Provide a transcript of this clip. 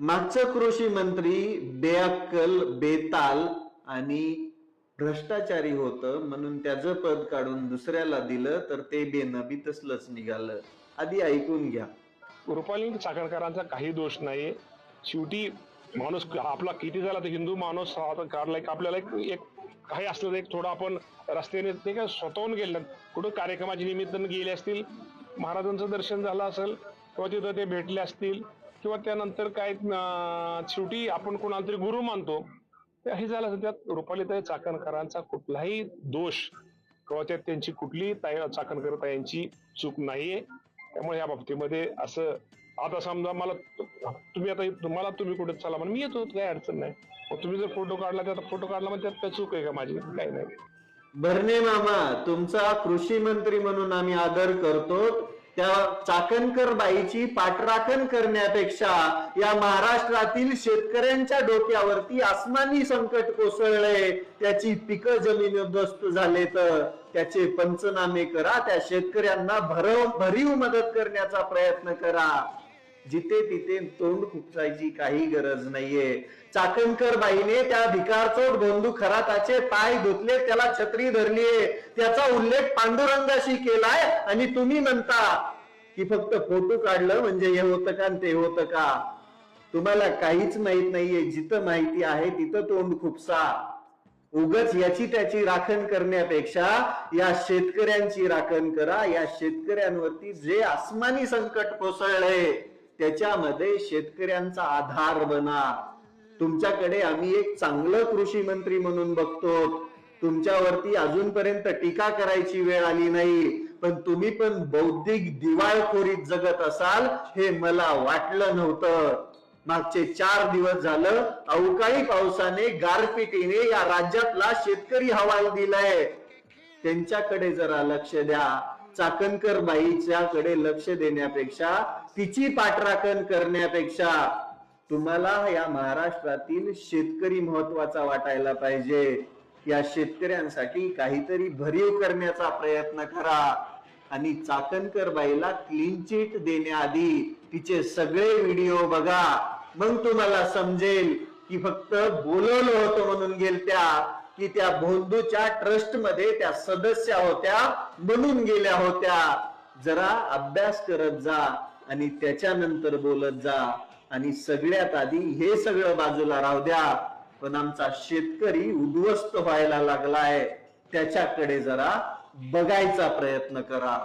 मागचं कृषी मंत्री बेअक्कल, बेताल आणि भ्रष्टाचारी होतं म्हणून त्याचं पद काढून दुसऱ्याला दिलं तर ते बेनबी तसलंच निघालं. आधी ऐकून घ्या. रुपाली चाकणकरांचा काही दोष नाही. शेवटी माणूस आपला किती झाला तर हिंदू माणूस काढला आपल्याला एक काही असलं तर एक थोडं आपण रस्त्याने ते काय स्वतःहून गेले कुठं कार्यक्रमाच्या निमित्तानं गेले असतील, महाराजांचं दर्शन झालं असेल किंवा तिथं ते भेटले असतील किंवा त्यानंतर काय शेवटी आपण कोणाला तरी गुरु मानतो ते हे झालं असेल. त्यात रुपालीताई चाकणकरांचा कुठलाही दोष किंवा त्यात त्यांची कुठलीही चाकणकर ताईंची चूक नाहीये. त्यामुळे या बाबतीमध्ये असं आता समजा मला तुम्ही आता तुम्हाला तुम्ही कुठे चला म्हणून मी येतो, काही अडचण नाही. तुम्ही जर फोटो काढला तर फोटो काढला म्हणजे त्यात चूक आहे का माझी? काही नाही. भरणे मामा, तुमचा कृषी मंत्री म्हणून आम्ही आदर करतो. त्या चाकणकर बाईची पाठराखण करण्यापेक्षा या महाराष्ट्रातील शेतकऱ्यांच्या डोक्यावरती आसमानी संकट कोसळले, त्याची पिकं जमीन उद्ध्वस्त झाले तर त्याचे पंचनामे करा, त्या शेतकऱ्यांना भरीव मदत करण्याचा प्रयत्न करा. जिथे तिथे तोंड खुपसायची काही गरज नाहीये. चाकणकर बाईने त्या भिकारचोट बंधू खराताचे पाय धुतले, त्याला छत्री धरलीये, त्याचा उल्लेख पांडुरंगाशी केलाय आणि तुम्ही म्हणता की फक्त फोटो काढलं म्हणजे हे होतं का ते होतं का? तुम्हाला काहीच माहित नाहीये. जिथं माहिती आहे तिथं तोंड खुपसा. उगच याची त्याची राखण करण्यापेक्षा या शेतकऱ्यांची राखण करा. या शेतकऱ्यांवरती जे आसमानी संकट कोसळलंय त्याच्यामध्ये शेतकऱ्यांचा आधार बना. तुमच्याकडे आम्ही एक चांगलं कृषी मंत्री म्हणून बघतो. तुमच्यावरती अजूनपर्यंत टीका करायची वेळ आली नाही, पण तुम्ही पण बौद्धिक दिवाळखोरीत जगत असाल हे मला वाटलं नव्हतं. मागचे 4 दिवस झालं अवकाळी पावसाने, गारपिटीने या राज्यातला शेतकरी हवाल दिलाय. त्यांच्याकडे जरा लक्ष द्या. चाकणकर बाईच्याकडे लक्ष देण्यापेक्षा, तिची पाठराखण करण्यापेक्षा तुम्हाला या महाराष्ट्रातील शेतकरी महत्वाचा वाटायला पाहिजे. या शेतकऱ्यांसाठी काहीतरी भरीव करण्याचा प्रयत्न करा. आणि चाकणकर बाईला क्लीन चिट देण्याआधी तिचे सगळे व्हिडिओ बघा, मग तुम्हाला समजेल की फक्त बोलवलं होतं म्हणून गेलत्या की त्या भोंदूच्या ट्रस्ट मध्ये त्या सदस्य होत्या म्हणून गेल्या होत्या. जरा अभ्यास करत जा आणि त्याच्यानंतर बोलत जा. आणि सगळ्यात आधी हे सगळं बाजूला राहू द्या, पण आमचा शेतकरी उद्ध्वस्त व्हायला लागलाय त्याच्याकडे जरा बघायचा प्रयत्न करा.